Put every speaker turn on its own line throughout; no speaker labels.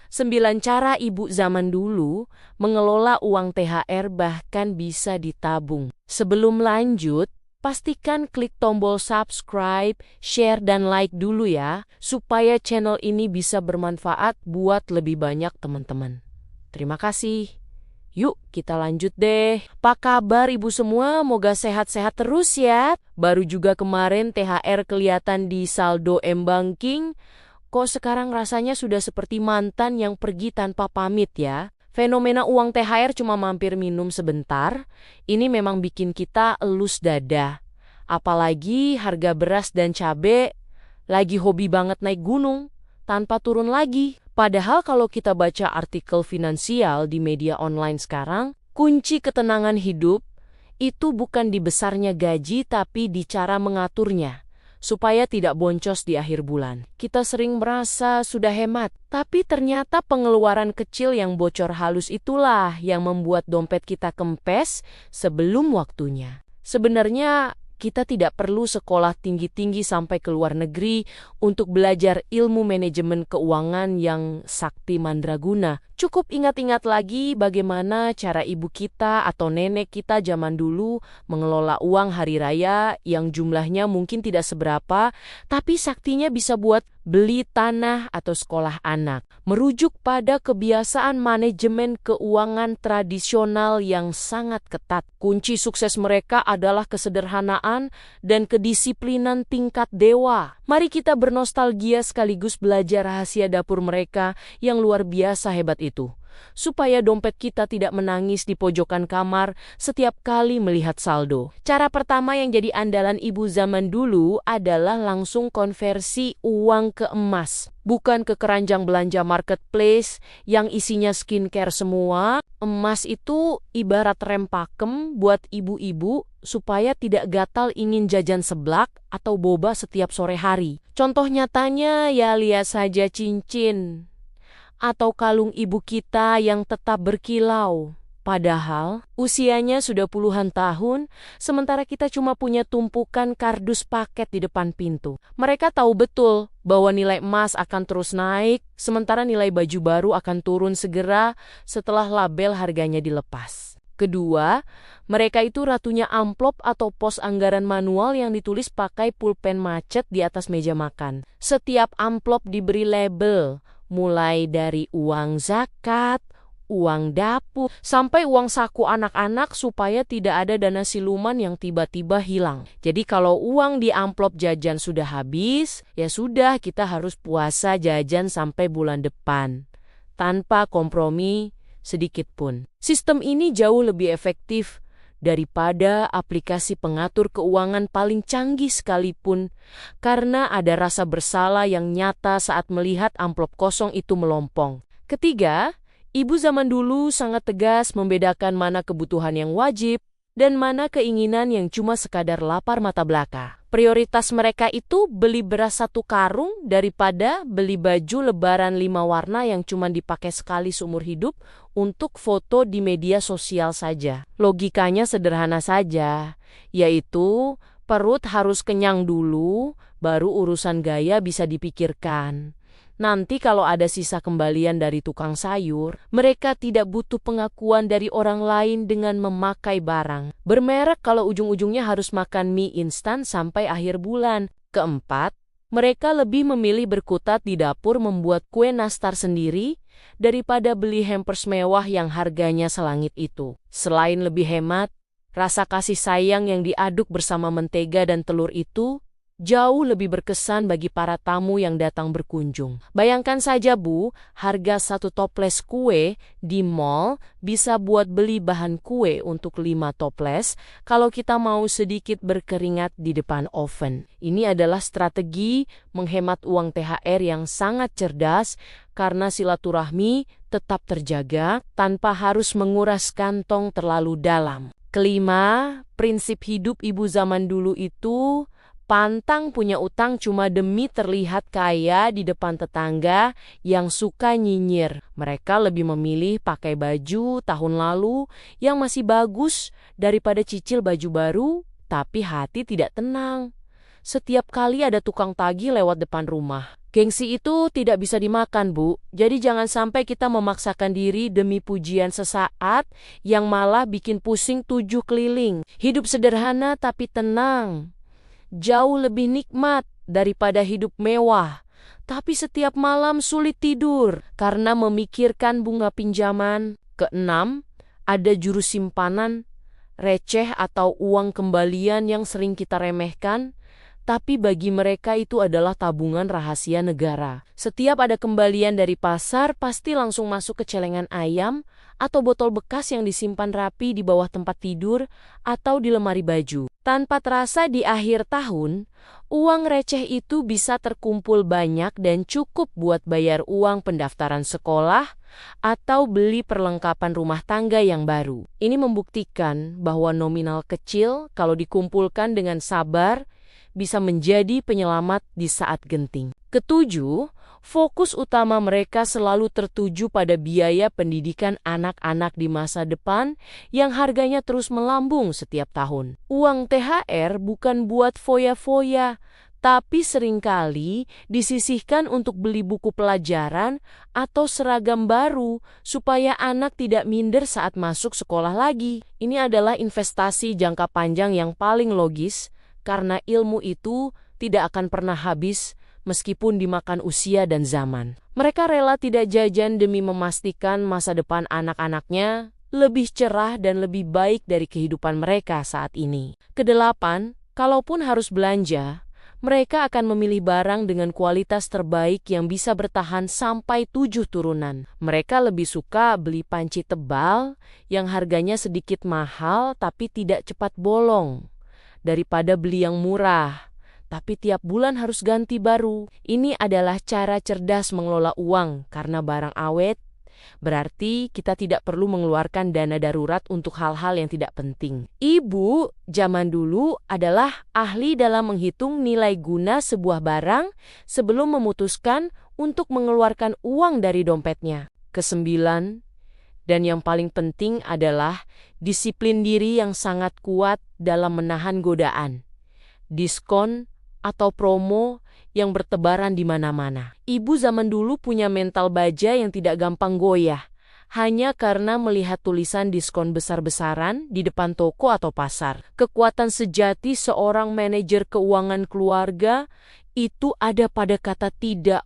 9 cara ibu zaman dulu mengelola uang THR bahkan bisa ditabung. Sebelum lanjut, pastikan klik tombol subscribe, share, dan like dulu ya, supaya channel ini bisa bermanfaat buat lebih banyak teman-teman. Terima kasih. Yuk kita lanjut deh. Apa kabar ibu semua? Moga sehat-sehat terus ya. Baru juga kemarin THR kelihatan di saldo M-Banking. Kok sekarang rasanya sudah seperti mantan yang pergi tanpa pamit ya? Fenomena uang THR cuma mampir minum sebentar, ini memang bikin kita elus dada. Apalagi harga beras dan cabai lagi hobi banget naik gunung, tanpa turun lagi. Padahal kalau kita baca artikel finansial di media online sekarang, kunci ketenangan hidup itu bukan di besarnya gaji tapi di cara mengaturnya, supaya tidak boncos di akhir bulan. Kita sering merasa sudah hemat, tapi ternyata pengeluaran kecil yang bocor halus itulah yang membuat dompet kita kempes sebelum waktunya. Sebenarnya kita tidak perlu sekolah tinggi-tinggi sampai ke luar negeri untuk belajar ilmu manajemen keuangan yang sakti mandraguna. Cukup ingat-ingat lagi bagaimana cara ibu kita atau nenek kita zaman dulu mengelola uang hari raya yang jumlahnya mungkin tidak seberapa, tapi saktinya bisa buat beli tanah atau sekolah anak. Merujuk pada kebiasaan manajemen keuangan tradisional yang sangat ketat. Kunci sukses mereka adalah kesederhanaan dan kedisiplinan tingkat dewa. Mari kita bernostalgia sekaligus belajar rahasia dapur mereka yang luar biasa hebat itu, supaya dompet kita tidak menangis di pojokan kamar setiap kali melihat saldo. Cara pertama yang jadi andalan ibu zaman dulu adalah langsung konversi uang ke emas. Bukan ke keranjang belanja marketplace yang isinya skincare semua. Emas itu ibarat rem pakem buat ibu-ibu supaya tidak gatal ingin jajan seblak atau boba setiap sore hari. Contoh nyatanya ya lihat saja cincin atau kalung ibu kita yang tetap berkilau. Padahal usianya sudah puluhan tahun, sementara kita cuma punya tumpukan kardus paket di depan pintu. Mereka tahu betul bahwa nilai emas akan terus naik, sementara nilai baju baru akan turun segera setelah label harganya dilepas. Kedua, mereka itu ratunya amplop atau pos anggaran manual yang ditulis pakai pulpen macet di atas meja makan. Setiap amplop diberi label, mulai dari uang zakat, uang dapur, sampai uang saku anak-anak supaya tidak ada dana siluman yang tiba-tiba hilang. Jadi kalau uang di amplop jajan sudah habis, ya sudah kita harus puasa jajan sampai bulan depan, tanpa kompromi sedikit pun. Sistem ini jauh lebih efektif daripada aplikasi pengatur keuangan paling canggih sekalipun, karena ada rasa bersalah yang nyata saat melihat amplop kosong itu melompong. Ketiga, ibu zaman dulu sangat tegas membedakan mana kebutuhan yang wajib dan mana keinginan yang cuma sekadar lapar mata belaka. Prioritas mereka itu beli beras 1 karung daripada beli baju lebaran 5 warna yang cuma dipakai sekali seumur hidup untuk foto di media sosial saja. Logikanya sederhana saja, yaitu perut harus kenyang dulu, baru urusan gaya bisa dipikirkan. Nanti kalau ada sisa kembalian dari tukang sayur, mereka tidak butuh pengakuan dari orang lain dengan memakai barang bermerek kalau ujung-ujungnya harus makan mie instan sampai akhir bulan. Keempat, mereka lebih memilih berkutat di dapur membuat kue nastar sendiri daripada beli hampers mewah yang harganya selangit itu. Selain lebih hemat, rasa kasih sayang yang diaduk bersama mentega dan telur itu jauh lebih berkesan bagi para tamu yang datang berkunjung. Bayangkan saja Bu, harga 1 toples kue di mall bisa buat beli bahan kue untuk 5 toples kalau kita mau sedikit berkeringat di depan oven. Ini adalah strategi menghemat uang THR yang sangat cerdas karena silaturahmi tetap terjaga tanpa harus menguras kantong terlalu dalam. Kelima, prinsip hidup ibu zaman dulu itu pantang punya utang cuma demi terlihat kaya di depan tetangga yang suka nyinyir. Mereka lebih memilih pakai baju tahun lalu yang masih bagus daripada cicil baju baru tapi hati tidak tenang. setiap kali ada tukang tagih lewat depan rumah. Gengsi itu tidak bisa dimakan, Bu. Jadi jangan sampai kita memaksakan diri demi pujian sesaat yang malah bikin pusing 7 keliling. Hidup sederhana tapi tenang. Jauh lebih nikmat daripada hidup mewah. Tapi setiap malam sulit tidur karena memikirkan bunga pinjaman. Keenam, ada jurus simpanan, receh atau uang kembalian yang sering kita remehkan. Tapi bagi mereka itu adalah tabungan rahasia negara. Setiap ada kembalian dari pasar, pasti langsung masuk ke celengan ayam atau botol bekas yang disimpan rapi di bawah tempat tidur atau di lemari baju. Tanpa terasa di akhir tahun, uang receh itu bisa terkumpul banyak dan cukup buat bayar uang pendaftaran sekolah atau beli perlengkapan rumah tangga yang baru. Ini membuktikan bahwa nominal kecil kalau dikumpulkan dengan sabar, bisa menjadi penyelamat di saat genting. Ketujuh, fokus utama mereka selalu tertuju pada biaya pendidikan anak-anak di masa depan yang harganya terus melambung setiap tahun. Uang THR bukan buat foya-foya, tapi seringkali disisihkan untuk beli buku pelajaran atau seragam baru supaya anak tidak minder saat masuk sekolah lagi. Ini adalah investasi jangka panjang yang paling logis, karena ilmu itu tidak akan pernah habis meskipun dimakan usia dan zaman. Mereka rela tidak jajan demi memastikan masa depan anak-anaknya lebih cerah dan lebih baik dari kehidupan mereka saat ini. Kedelapan, kalaupun harus belanja, mereka akan memilih barang dengan kualitas terbaik yang bisa bertahan sampai 7 turunan. Mereka lebih suka beli panci tebal yang harganya sedikit mahal tapi tidak cepat bolong, daripada beli yang murah, tapi tiap bulan harus ganti baru. Ini adalah cara cerdas mengelola uang karena barang awet, berarti kita tidak perlu mengeluarkan dana darurat untuk hal-hal yang tidak penting. Ibu zaman dulu adalah ahli dalam menghitung nilai guna sebuah barang sebelum memutuskan untuk mengeluarkan uang dari dompetnya. Kesembilan, dan yang paling penting adalah disiplin diri yang sangat kuat dalam menahan godaan, diskon atau promo yang bertebaran di mana-mana. Ibu zaman dulu punya mental baja yang tidak gampang goyah, hanya karena melihat tulisan diskon besar-besaran di depan toko atau pasar. Kekuatan sejati seorang manajer keuangan keluarga itu ada pada kata tidak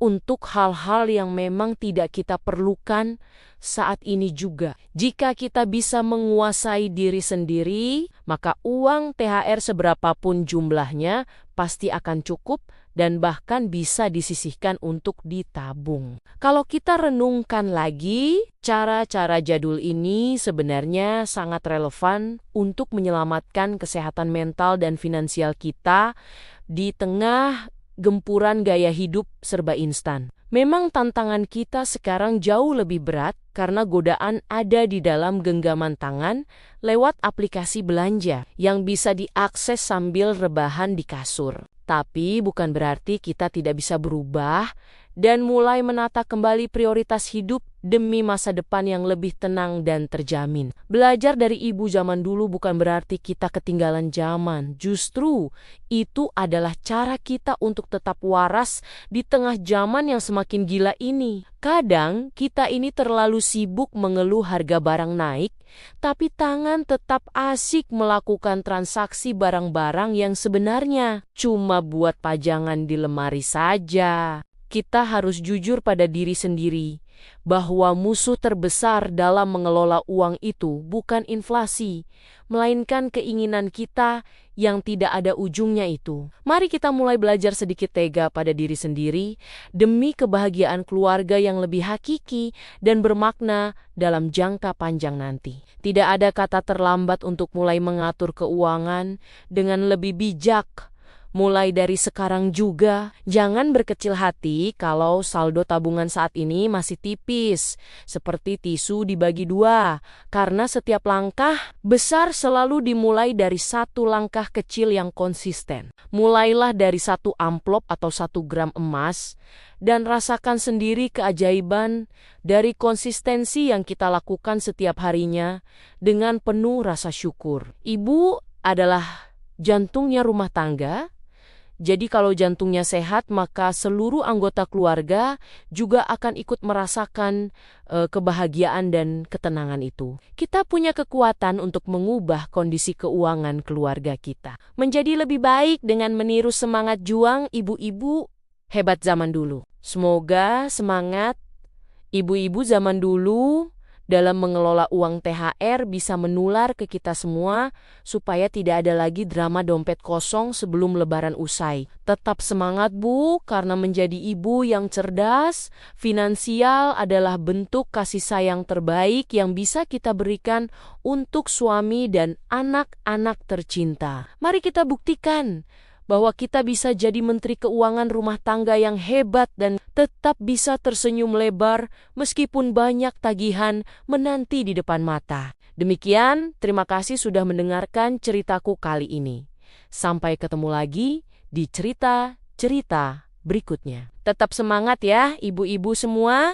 untuk hal-hal yang memang tidak kita perlukan saat ini juga. Jika kita bisa menguasai diri sendiri, maka uang THR seberapapun jumlahnya pasti akan cukup dan bahkan bisa disisihkan untuk ditabung. Kalau kita renungkan lagi, cara-cara jadul ini sebenarnya sangat relevan untuk menyelamatkan kesehatan mental dan finansial kita di tengah gempuran gaya hidup serba instan. Memang tantangan kita sekarang jauh lebih berat karena godaan ada di dalam genggaman tangan lewat aplikasi belanja yang bisa diakses sambil rebahan di kasur. Tapi bukan berarti kita tidak bisa berubah dan mulai menata kembali prioritas hidup demi masa depan yang lebih tenang dan terjamin. Belajar dari ibu zaman dulu bukan berarti kita ketinggalan zaman. Justru itu adalah cara kita untuk tetap waras di tengah zaman yang semakin gila ini. Kadang kita ini terlalu sibuk mengeluh harga barang naik, tapi tangan tetap asik melakukan transaksi barang-barang yang sebenarnya cuma buat pajangan di lemari saja. Kita harus jujur pada diri sendiri bahwa musuh terbesar dalam mengelola uang itu bukan inflasi, melainkan keinginan kita yang tidak ada ujungnya itu. Mari kita mulai belajar sedikit tega pada diri sendiri demi kebahagiaan keluarga yang lebih hakiki dan bermakna dalam jangka panjang nanti. Tidak ada kata terlambat untuk mulai mengatur keuangan dengan lebih bijak. Mulai dari sekarang juga, jangan berkecil hati kalau saldo tabungan saat ini masih tipis, seperti tisu dibagi dua, karena setiap langkah besar selalu dimulai dari satu langkah kecil yang konsisten. Mulailah dari 1 amplop atau 1 gram emas, dan rasakan sendiri keajaiban dari konsistensi yang kita lakukan setiap harinya dengan penuh rasa syukur. Ibu adalah jantungnya rumah tangga, Jadi kalau jantungnya sehat, maka seluruh anggota keluarga juga akan ikut merasakan kebahagiaan dan ketenangan itu. Kita punya kekuatan untuk mengubah kondisi keuangan keluarga kita menjadi lebih baik dengan meniru semangat juang ibu-ibu hebat zaman dulu. Semoga semangat ibu-ibu zaman dulu dalam mengelola uang THR bisa menular ke kita semua supaya tidak ada lagi drama dompet kosong sebelum lebaran usai. Tetap semangat Bu, karena menjadi ibu yang cerdas, finansial adalah bentuk kasih sayang terbaik yang bisa kita berikan untuk suami dan anak-anak tercinta. Mari kita buktikan bahwa kita bisa jadi menteri keuangan rumah tangga yang hebat dan tetap bisa tersenyum lebar meskipun banyak tagihan menanti di depan mata. Demikian, terima kasih sudah mendengarkan ceritaku kali ini. Sampai ketemu lagi di cerita-cerita berikutnya. Tetap semangat ya ibu-ibu semua.